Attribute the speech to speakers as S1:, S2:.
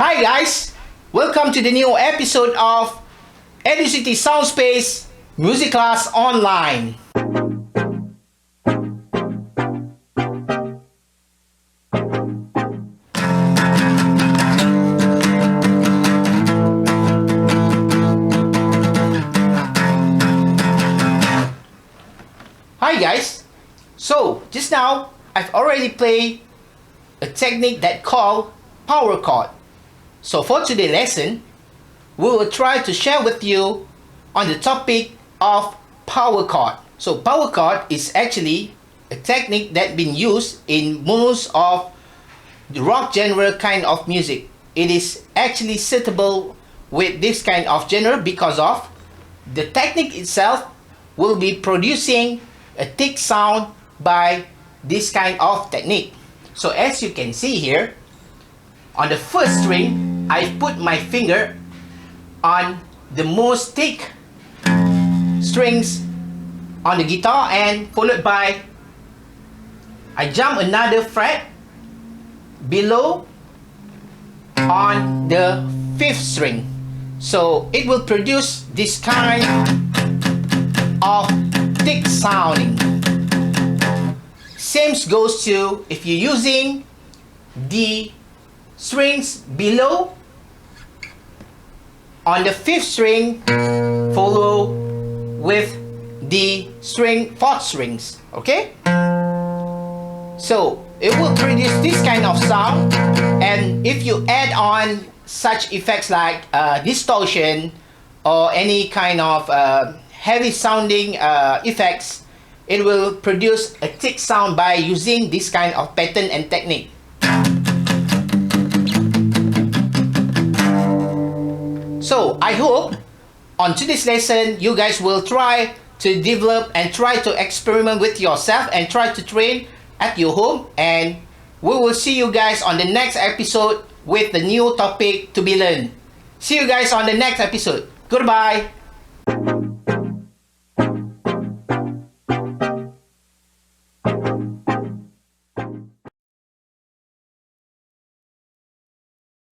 S1: Hi guys! Welcome to the new episode of EduCity Soundspace Music Class Online. Hi guys! So, just now, I've already played a technique that called power chord. So for today's lesson, we will try to share with you on the topic of power chord. So power chord is actually a technique that been used in most of the rock genre kind of music. It is actually suitable with this kind of genre because of the technique itself will be producing a thick sound by this kind of technique. So as you can see here, on the first string, I put my finger on the most thick strings on the guitar, and followed by I jump another fret below on the fifth string. So it will produce this kind of thick sounding. Same goes to if you're using the strings below on the fifth string, follow with the fourth strings. Okay, so it will produce this kind of sound, and if you add on such effects like distortion or any kind of heavy sounding effects, it will produce a thick sound by using this kind of pattern and technique. So I hope on today's lesson you guys will try to develop and try to experiment with yourself and try to train at your home, and we will see you guys on the next episode with the new topic to be learned. See you guys on the next episode. Goodbye.